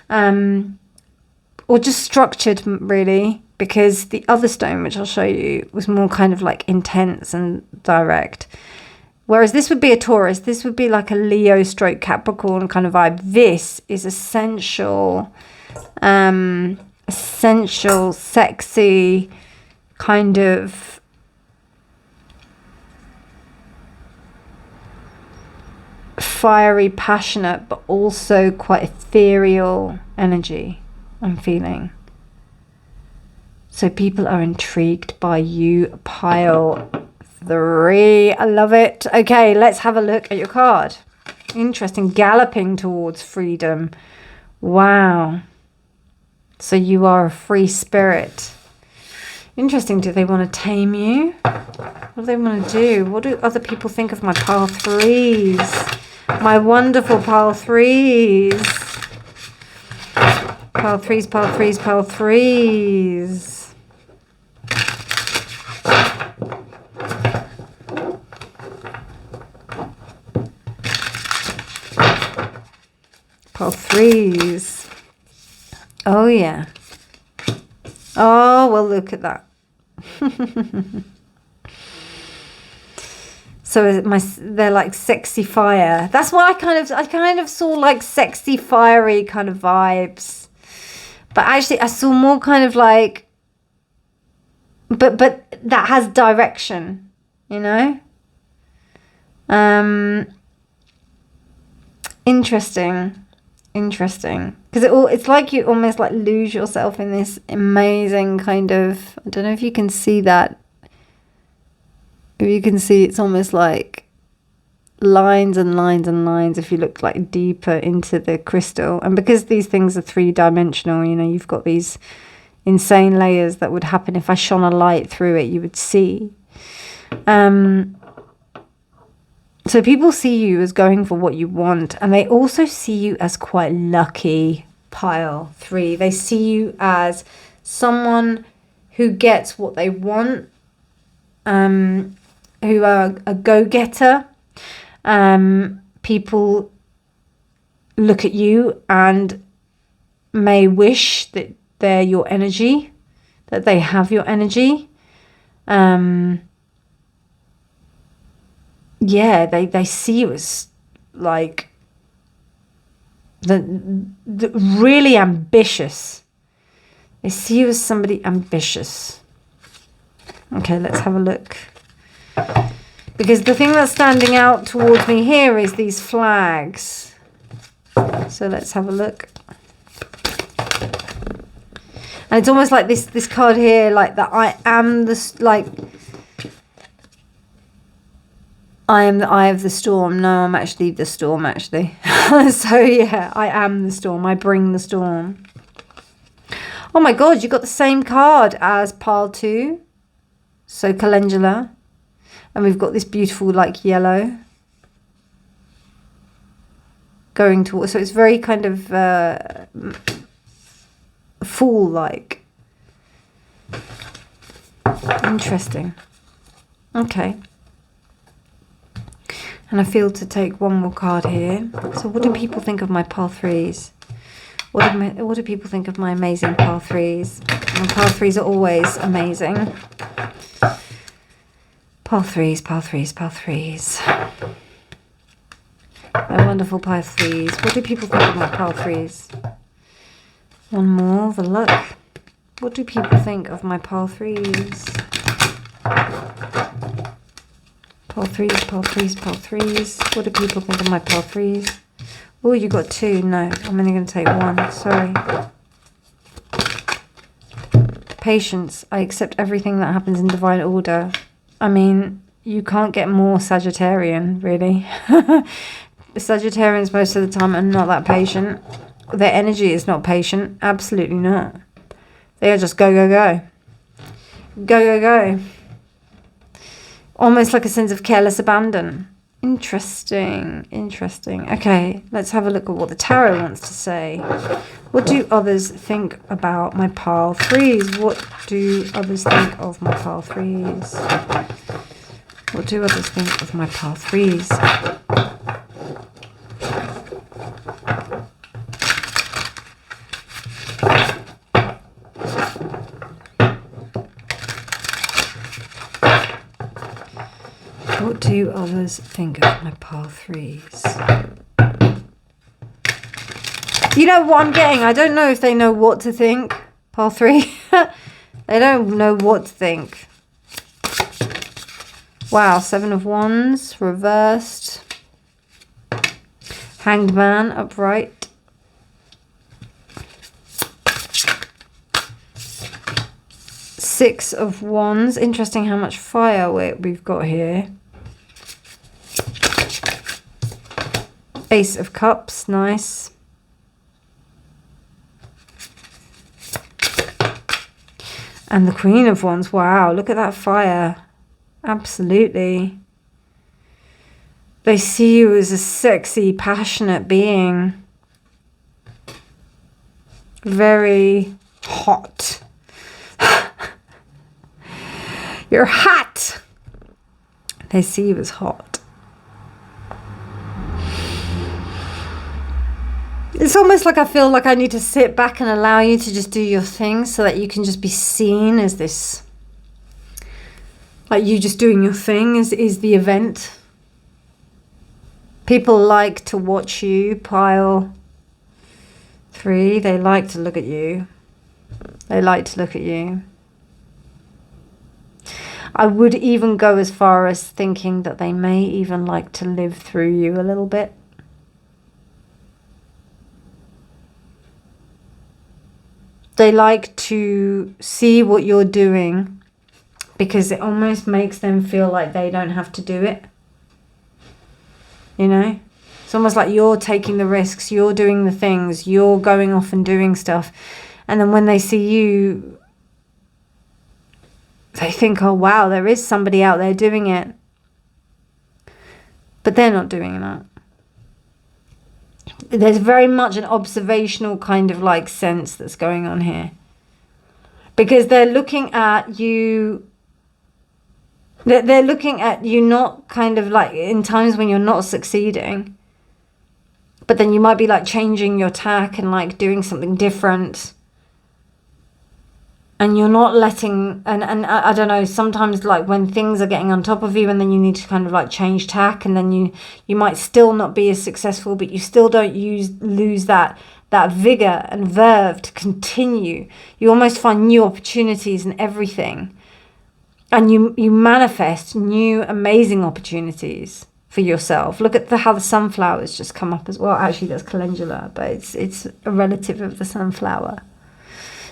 or just structured really. Because the other stone, which I'll show you, was more kind of like intense and direct. Whereas this would be a Taurus. This would be like a Leo stroke Capricorn kind of vibe. This is essential, sexy, kind of fiery, passionate, but also quite ethereal energy I'm feeling. So people are intrigued by you, pile 3. I love it. Okay, let's have a look at your card. Interesting. Galloping towards freedom. Wow. So you are a free spirit. Interesting. Do they want to tame you? What do they want to do? What do other people think of my pile 3s? My wonderful pile 3s. Pile 3s, pile 3s, pile 3s. Pile 3s. Oh yeah. Oh, well, look at that. So they're like sexy fire. That's what I kind of saw, like sexy fiery kind of vibes. But actually I saw more kind of like, but that has direction, you know? Interesting. Because it's like you almost like lose yourself in this amazing kind of, I don't know if you can see that. If you can see, it's almost like lines and lines and lines if you look like deeper into the crystal. And because these things are 3-dimensional, you know, you've got these insane layers that would happen if I shone a light through it, you would see. So people see you as going for what you want, and they also see you as quite lucky, pile 3. They see you as someone who gets what they want, who are a go-getter. People look at you and may wish that they're your energy, that they have your energy. Yeah, they see you as like the really ambitious. They see you as somebody ambitious. Okay, let's have a look. Because the thing that's standing out towards me here is these flags. So let's have a look. And it's almost like this card here, like that I am the, like, I am the eye of the storm. No, I'm actually the storm, actually. So yeah, I am the storm. I bring the storm. Oh my God, you got the same card as pile 2. So calendula. And we've got this beautiful like yellow going towards. So it's very kind of fool-like. Interesting. Okay. And I feel to take one more card here. So what do people think of my pile 3s? What do people think of my amazing pile 3s? My pile 3s are always amazing. Pile 3s, pile 3s, pile 3s. My wonderful pile 3s. What do people think of my pile 3s? One more for luck. What do people think of my pile 3s? Pile 3s, pile 3s, pile 3s. What do people think of my pile 3s? Oh, you got 2. No, I'm only going to take 1. Sorry. Patience. I accept everything that happens in divine order. I mean, you can't get more Sagittarian, really. Sagittarians most of the time are not that patient. Their energy is not patient. Absolutely not. They are just go, go, go. go, go, go. Almost like a sense of careless abandon. Interesting, interesting. Okay, let's have a look at what the tarot wants to say. What do others think about my pile threes? What do others think of my pile threes? What do others think of my pile threes? What do others think of my pile threes? You know what I'm getting? I don't know if they know what to think. Pile three. They don't know what to think. Wow, 7 of Wands, reversed. Hanged Man, upright. Six of Wands. Interesting how much fire we've got here. Ace of Cups, nice. And the Queen of Wands, wow, look at that fire. Absolutely. They see you as a sexy, passionate being. Very hot. You're hot. They see you as hot. It's almost like I feel like I need to sit back and allow you to just do your thing so that you can just be seen as this. Like you just doing your thing is the event. People like to watch you, pile three. They like to look at you. They like to look at you. I would even go as far as thinking that they may even like to live through you a little bit. They like to see what you're doing because it almost makes them feel like they don't have to do it. You know? It's almost like you're taking the risks, you're doing the things, you're going off and doing stuff. And then when they see you, they think, oh wow, there is somebody out there doing it. But they're not doing that. There's very much an observational kind of like sense that's going on here. Because they're looking at you. They're looking at you not kind of like in times when you're not succeeding. But then you might be like changing your tack and like doing something different. And you're not letting, and I don't know, sometimes like when things are getting on top of you and then you need to kind of like change tack and then you might still not be as successful, but you still don't lose that vigor and verve to continue. You almost find new opportunities in everything. And you manifest new amazing opportunities for yourself. Look at how the sunflowers just come up as well. Actually, that's calendula, but it's a relative of the sunflower.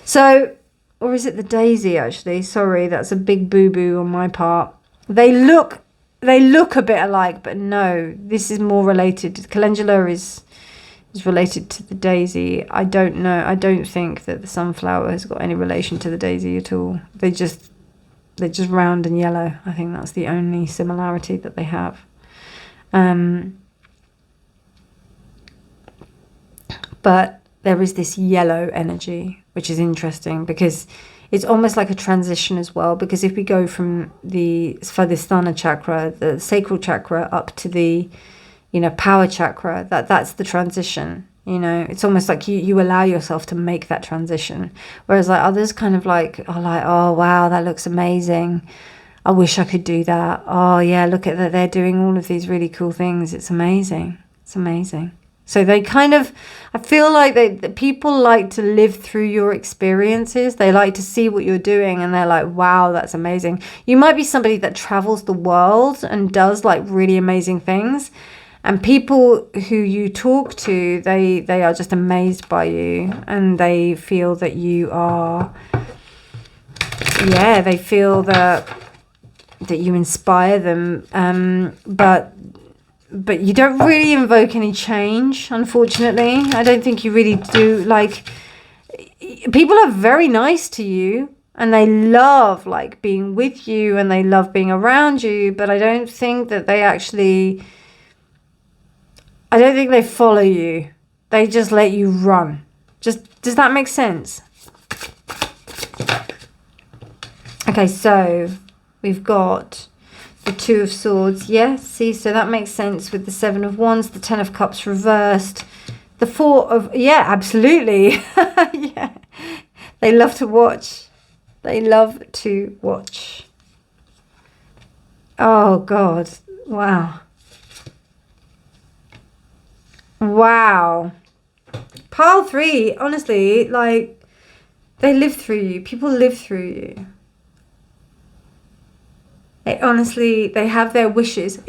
So, or is it the daisy actually? Sorry, that's a big boo-boo on my part. They look a bit alike, but no, this is more related. Calendula is related to the daisy. I don't know. I don't think that the sunflower has got any relation to the daisy at all. They're just round and yellow. I think that's the only similarity that they have. But there is this yellow energy, which is interesting because it's almost like a transition as well. Because if we go from the Svadhisthana chakra, the sacral chakra, up to the, power chakra, that's the transition. It's almost like you allow yourself to make that transition. Whereas like others kind of like are like, oh wow, that looks amazing. I wish I could do that. Oh yeah, look at that. They're doing all of these really cool things. It's amazing. It's amazing. So they kind of, I feel like the people like to live through your experiences. They like to see what you're doing and they're like, wow, that's amazing. You might be somebody that travels the world and does like really amazing things. And people who you talk to, they are just amazed by you and they feel that you are, they feel that you inspire them. But you don't really invoke any change, unfortunately. I don't think you really do. Like, people are very nice to you. And they love like being with you and they love being around you, but I don't think that they actually, I don't think they follow you. They just let you run. Does that make sense? Okay, so we've got the Two of Swords. Yes, see, so that makes sense with the Seven of Wands, the Ten of Cups reversed, the Four of, yeah, absolutely. Yeah, they love to watch. They love to watch. Oh, God. Wow. Wow. Pile 3, honestly, like, they live through you. People live through you. They honestly, they have their wishes.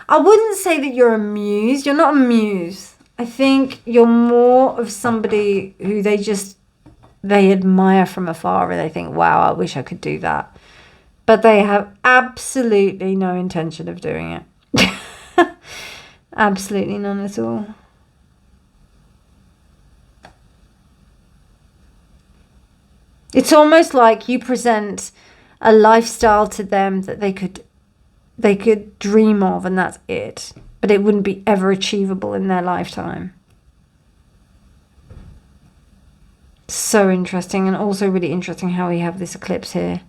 I wouldn't say that you're a muse. You're not a muse. I think you're more of somebody who they admire from afar and they think, wow, I wish I could do that. But they have absolutely no intention of doing it. Absolutely none at all. It's almost like you present a lifestyle to them that they could dream of, and that's it. But it wouldn't be ever achievable in their lifetime. So interesting, and also really interesting how we have this eclipse here.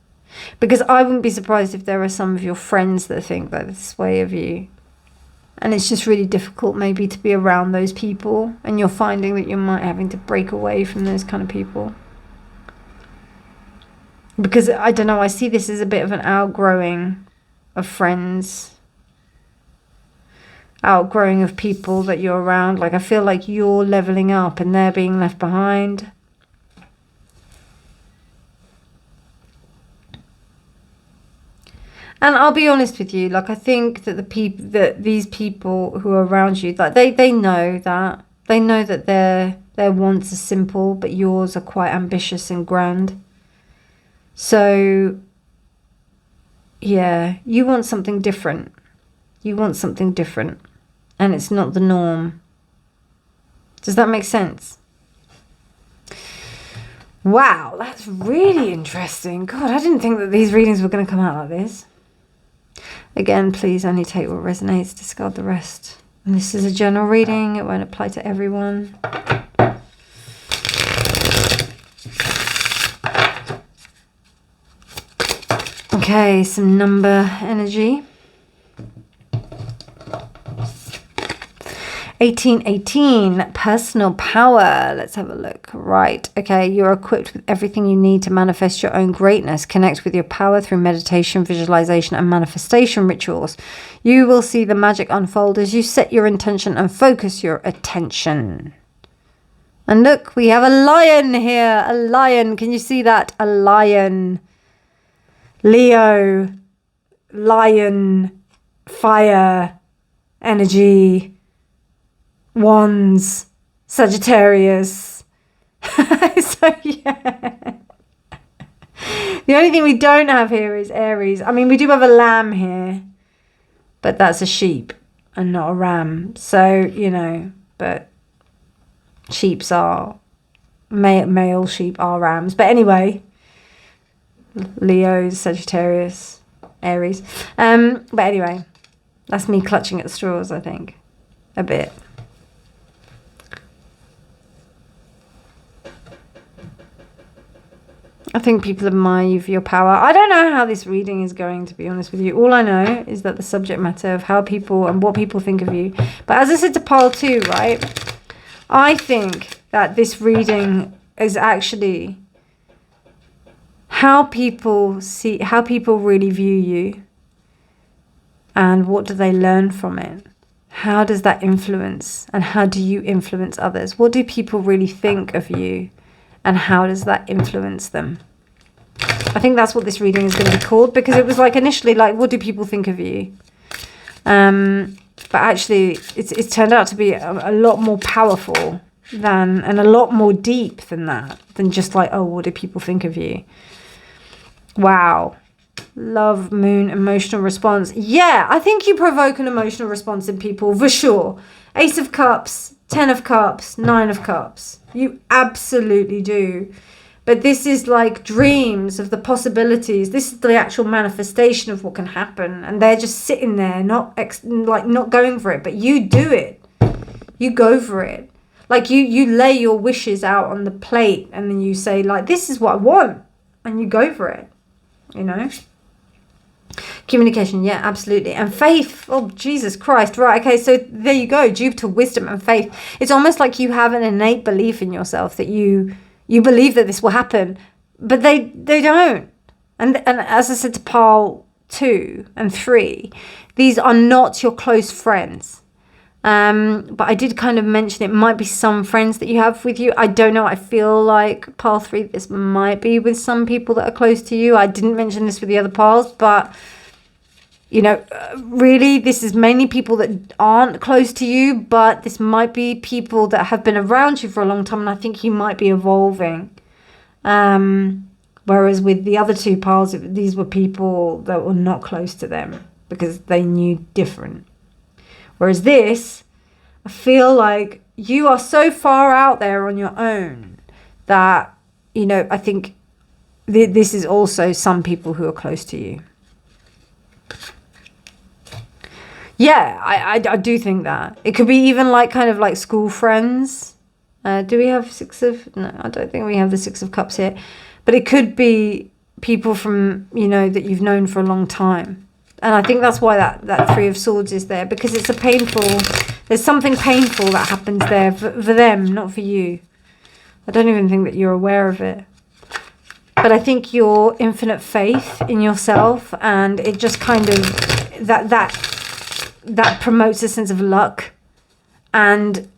Because I wouldn't be surprised if there are some of your friends that think that this way of you. And it's just really difficult maybe to be around those people, and you're finding that you might having to break away from those kind of people. Because, I don't know, I see this as a bit of an outgrowing of friends. Outgrowing of people that you're around. Like, I feel like you're leveling up and they're being left behind. And I'll be honest with you, like, I think that these people who are around you, like, they know that. They know that their wants are simple, but yours are quite ambitious and grand. So, yeah, you want something different. You want something different. And it's not the norm. Does that make sense? Wow, that's really interesting. God, I didn't think that these readings were going to come out like this. Again, please only take what resonates, discard the rest. And this is a general reading. It won't apply to everyone. Okay, some number energy. 1818, personal power. Let's have a look. Right. Okay, you're equipped with everything you need to manifest your own greatness. Connect with your power through meditation, visualization, and manifestation rituals. You will see the magic unfold as you set your intention and focus your attention. And look, we have a lion here. A lion. Can you see that? A lion. Leo. Lion. Fire. Energy. Wands, Sagittarius. So, yeah. The only thing we don't have here is Aries. I mean, we do have a lamb here, but that's a sheep and not a ram. So, you know, but sheeps are, male sheep are rams. But anyway, Leo's, Sagittarius, Aries. But anyway, that's me clutching at the straws, I think, a bit. I think people admire you for your power. I don't know how this reading is going, to be honest with you. All I know is that the subject matter of how people and what people think of you. But as I said to pile 2, right? I think that this reading is actually how people really view you. And what do they learn from it? How does that influence? And how do you influence others? What do people really think of you? And how does that influence them? I think that's what this reading is going to be called, because it was like initially like, what do people think of you? But actually, it's turned out to be a lot more powerful than, and a lot more deep than that, than just like, oh, what do people think of you? Wow. Love, moon, emotional response. Yeah, I think you provoke an emotional response in people for sure. Ace of Cups, 10 of Cups, 9 of Cups. You absolutely do. But this is like dreams of the possibilities. This is the actual manifestation of what can happen. And they're just sitting there, not going for it. But you do it. You go for it. Like you lay your wishes out on the plate and then you say like, this is what I want. And you go for it, you know. Communication, yeah, absolutely. And faith, oh, Jesus Christ. Right, okay, so there you go. Jupiter, wisdom and faith. It's almost like you have an innate belief in yourself that you believe that this will happen, but they don't. And as I said to pile 2 and 3, these are not your close friends. But I did kind of mention it might be some friends that you have with you. I don't know. I feel like pile 3, this might be with some people that are close to you. I didn't mention this with the other piles, but you know, really, this is mainly people that aren't close to you, but this might be people that have been around you for a long time, and I think you might be evolving. Whereas with the other 2 piles, these were people that were not close to them because they knew different. Whereas this, I feel like you are so far out there on your own that, you know, I think this is also some people who are close to you. Yeah, I do think that. It could be even like kind of like school friends. Do we have 6 of... No, I don't think we have the 6 of Cups here. But it could be people from, you know, that you've known for a long time. And I think that's why that 3 of Swords is there. Because it's a painful... There's something painful that happens there for them, not for you. I don't even think that you're aware of it. But I think your infinite faith in yourself, and it just kind of... That promotes a sense of luck, and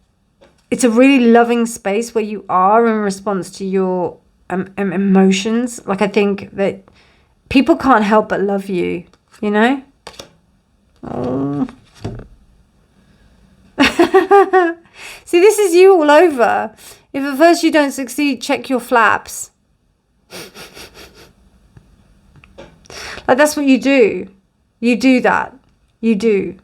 it's a really loving space where you are in response to your emotions. Like, I think that people can't help but love you, you know. Oh. See, this is you all over. If at first you don't succeed, check your flaps. Like, that's what you do. You do that. You do.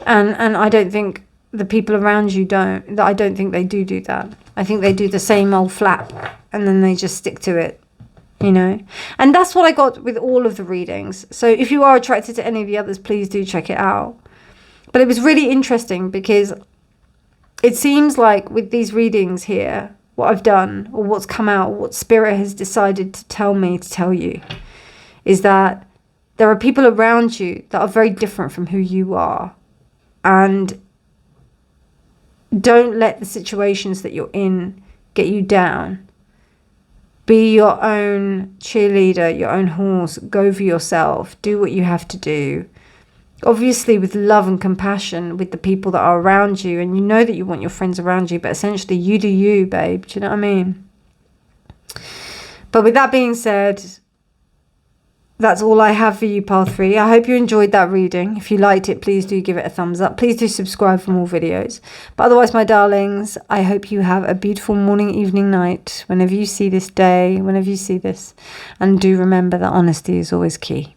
And I don't think the people around you don't. I don't think they do that. I think they do the same old flap and then they just stick to it, you know. And that's what I got with all of the readings. So if you are attracted to any of the others, please do check it out. But it was really interesting because it seems like with these readings here, what I've done or what's come out, what Spirit has decided to tell me to tell you is that there are people around you that are very different from who you are. And don't let the situations that you're in get you down. Be your own cheerleader, your own horse. Go for yourself. Do what you have to do. Obviously with love and compassion with the people that are around you. And you know that you want your friends around you. But essentially you do you, babe. Do you know what I mean? But with that being said... That's all I have for you, pile 3. I hope you enjoyed that reading. If you liked it, please do give it a thumbs up. Please do subscribe for more videos. But otherwise, my darlings, I hope you have a beautiful morning, evening, night, whenever you see this day, whenever you see this. And do remember that honesty is always key.